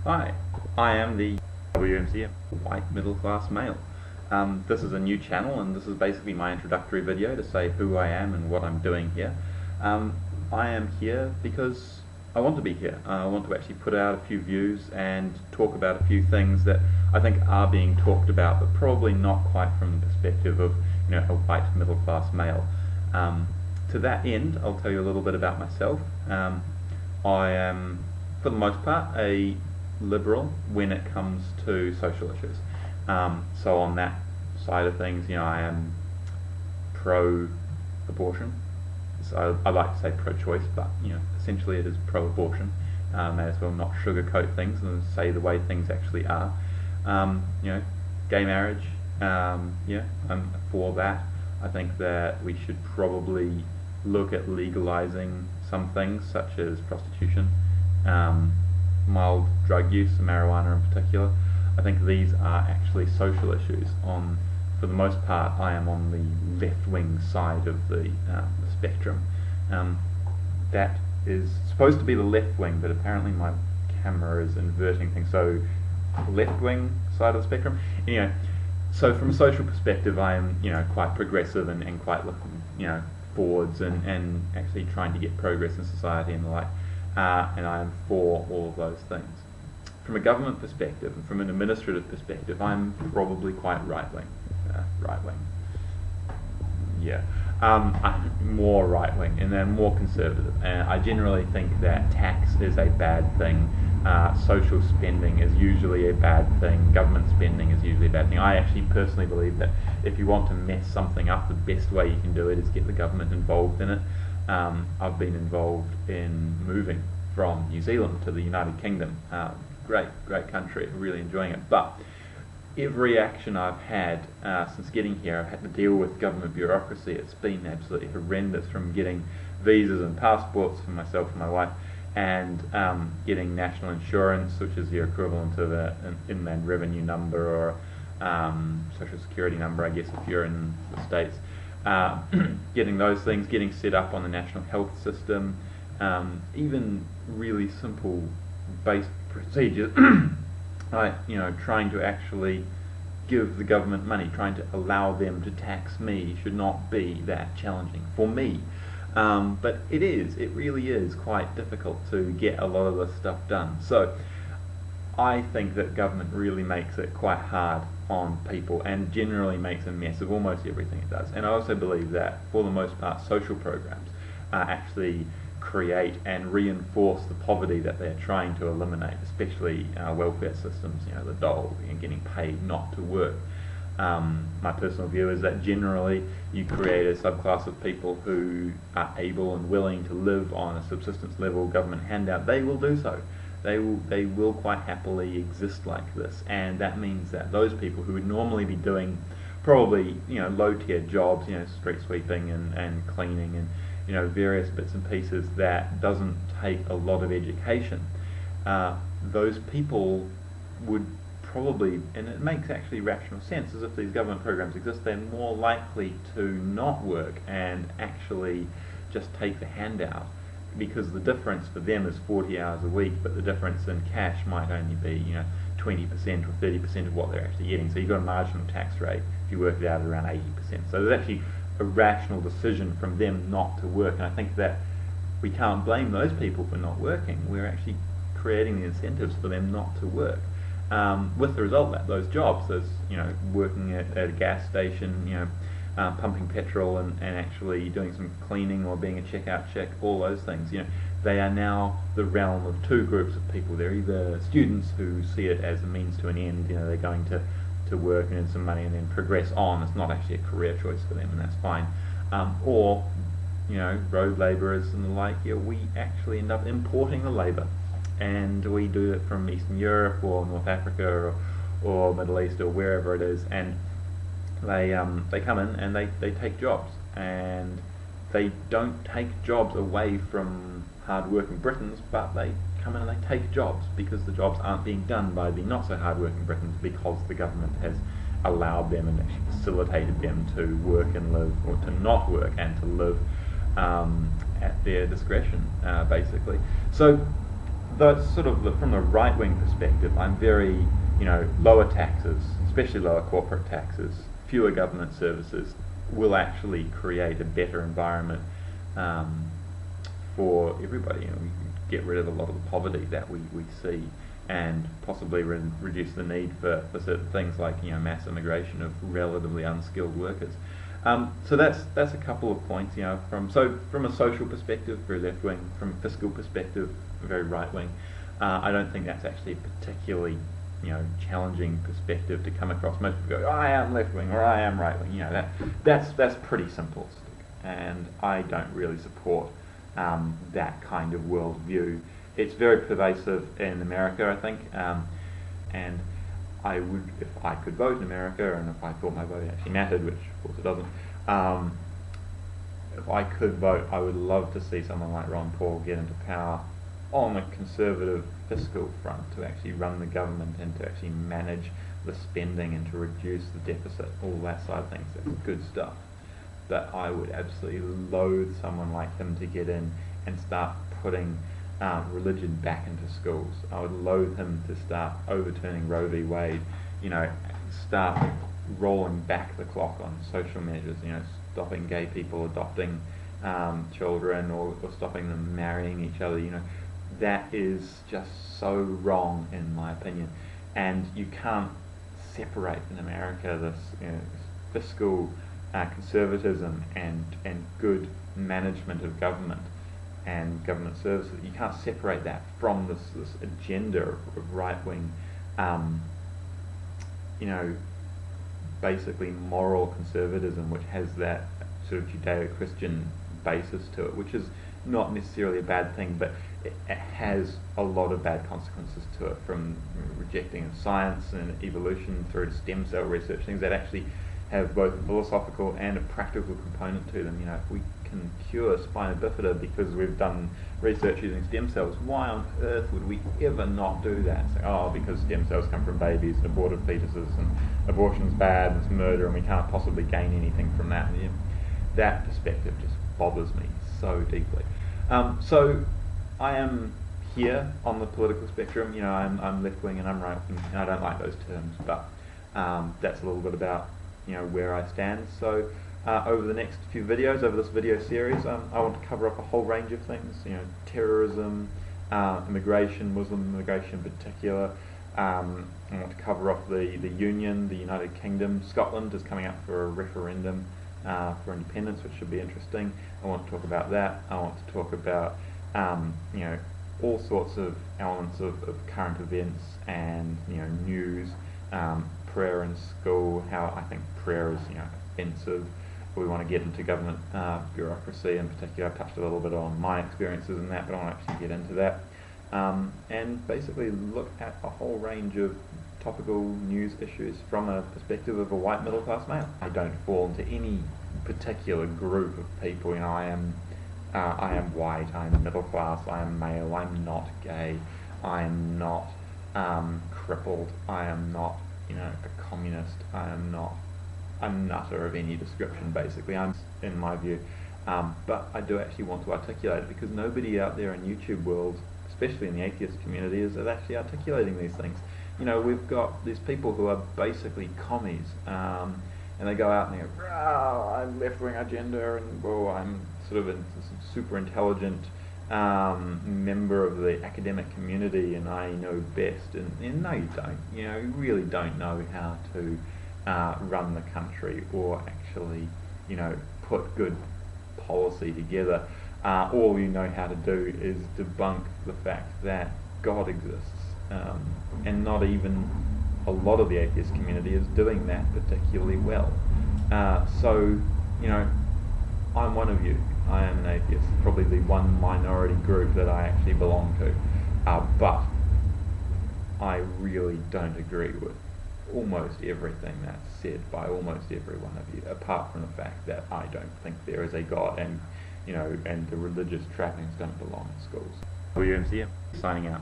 Hi, I am the WMCM, white middle class male. This is a new channel and this is basically my introductory video to say who I am and what I'm doing here. I am here because I want to be here. I want to actually put out a few views and talk about a few things that I think are being talked about, but probably not quite from the perspective of a white middle class male. To that end, I'll tell you a little bit about myself. I am, for the most part, a liberal when it comes to social issues. So on that side of things, I am pro-abortion. So I like to say pro-choice, but essentially it is pro-abortion. May as well not sugarcoat things and say the way things actually are. Gay marriage. I'm for that. I think that we should probably look at legalizing some things such as prostitution, mild drug use, marijuana in particular. I think these are actually social issues. For the most part, I am on the left-wing side of the spectrum. That is supposed to be the left wing, but apparently my camera is inverting things. So, left-wing side of the spectrum. Anyway, so from a social perspective, I am quite progressive and quite looking forwards and actually trying to get progress in society and the like. And I am for all of those things. From a government perspective and from an administrative perspective, I'm probably quite right-wing. Yeah, I'm more right-wing and then more conservative. And I generally think that tax is a bad thing. Social spending is usually a bad thing. Government spending is usually a bad thing. I actually personally believe that if you want to mess something up, the best way you can do it is get the government involved in it. I've been involved in moving from New Zealand to the United Kingdom. Great country, really enjoying it. But every action I've had since getting here, I've had to deal with government bureaucracy. It's been absolutely horrendous, from getting visas and passports for myself and my wife, and getting national insurance, which is the equivalent of an inland revenue number or social security number, I guess, if you're in the States. Getting those things, getting set up on the national health system, even really simple basic procedures. Trying to actually give the government money, trying to allow them to tax me should not be that challenging for me. But it really is quite difficult to get a lot of this stuff done. So I think that government really makes it quite hard on people and generally makes a mess of almost everything it does. And I also believe that, for the most part, social programs actually create and reinforce the poverty that they're trying to eliminate, especially welfare systems, the dole and getting paid not to work. My personal view is that generally you create a subclass of people who are able and willing to live on a subsistence level government handout. They will do so. They will quite happily exist like this, and that means that those people who would normally be doing probably low tier jobs, street sweeping and cleaning and various bits and pieces that doesn't take a lot of education, those people would probably, and it makes actually rational sense, as if these government programs exist, they're more likely to not work and actually just take the handout, because the difference for them is 40 hours a week, but the difference in cash might only be 20% or 30% of what they're actually getting. So you've got a marginal tax rate if you work it out at around 80%. So there's actually a rational decision from them not to work, and I think that we can't blame those people for not working. We're actually creating the incentives for them not to work, with the result that those jobs, those working at a gas station, pumping petrol and actually doing some cleaning or being a checkout chick, all those things, they are now the realm of two groups of people. They're either students who see it as a means to an end, they're going to work and earn some money and then progress on. It's not actually a career choice for them, and that's fine. Or road labourers and the like. We actually end up importing the labour, and we do it from Eastern Europe or North Africa or Middle East or wherever it is, and they come in and they take jobs, and they don't take jobs away from hard-working Britons, but they come in and they take jobs because the jobs aren't being done by the not so hard-working Britons, because the government has allowed them and actually facilitated them to work and live, or to not work and to live at their discretion, basically. So Though sort of from the right-wing perspective, I'm very, lower taxes, especially lower corporate taxes, fewer government services, will actually create a better environment for everybody. We get rid of a lot of the poverty that we see, and possibly reduce the need for certain things like mass immigration of relatively unskilled workers. So that's a couple of points. From a social perspective, very left wing. From a fiscal perspective, very right wing. I don't think that's actually a particularly challenging perspective to come across. Most people go, I am left wing or I am right wing. That's pretty simple, and I don't really support that kind of worldview. It's very pervasive in America, I think, and I would, if I could vote in America, and if I thought my vote actually mattered, which of course it doesn't, if I could vote, I would love to see someone like Ron Paul get into power on a conservative fiscal front to actually run the government and to actually manage the spending and to reduce the deficit, all that side of things. That's good stuff. But I would absolutely loathe someone like him to get in and start putting religion back into schools. I would loathe him to start overturning Roe v. Wade, start rolling back the clock on social measures, stopping gay people adopting children or stopping them marrying each other. That is just so wrong in my opinion, and you can't separate in America this fiscal conservatism and good management of government and government services. You can't separate that from this agenda of right-wing, basically moral conservatism, which has that sort of Judeo-Christian basis to it, which is not necessarily a bad thing, but it has a lot of bad consequences to it, from rejecting of science and evolution through to stem cell research, things that actually have both a philosophical and a practical component to them. If we can cure spina bifida because we've done research using stem cells, why on earth would we ever not do that? Say, because stem cells come from babies and aborted fetuses, and abortion's bad, and it's murder, and we can't possibly gain anything from that. That perspective just bothers me so deeply. So I am here on the political spectrum. I'm left wing and I'm right wing, and I don't like those terms, but that's a little bit about where I stand. So over the next few videos, over this video series, I want to cover up a whole range of things. Terrorism, immigration, Muslim immigration in particular. I want to cover off the Union, the United Kingdom. Scotland is coming up for a referendum for independence, which should be interesting. I want to talk about that. I want to talk about all sorts of elements of current events and news, prayer in school, how I think prayer is offensive. We want to get into government bureaucracy in particular. I touched a little bit on my experiences in that, but I want to actually get into that. And basically look at a whole range of topical news issues from a perspective of a white middle class male. I don't fall into any particular group of people. I am white, I am middle class, I am male, I'm not gay, I am not crippled, I am not a communist, I am not a nutter of any description. Basically, I'm, in my view, but I do actually want to articulate it, because nobody out there in YouTube world, especially in the atheist community, is actually articulating these things. We've got these people who are basically commies, and they go out and they go, I'm left-wing agenda, and I'm sort of a super intelligent member of the academic community, and I know best. And no, you don't. You really don't know how to run the country or actually, put good policy together. All you know how to do is debunk the fact that God exists, and not even a lot of the atheist community is doing that particularly well. So, I'm one of you. I am an atheist, probably the one minority group that I actually belong to, but I really don't agree with almost everything that's said by almost every one of you, apart from the fact that I don't think there is a God, and and the religious trappings don't belong in schools. WMCM, signing out.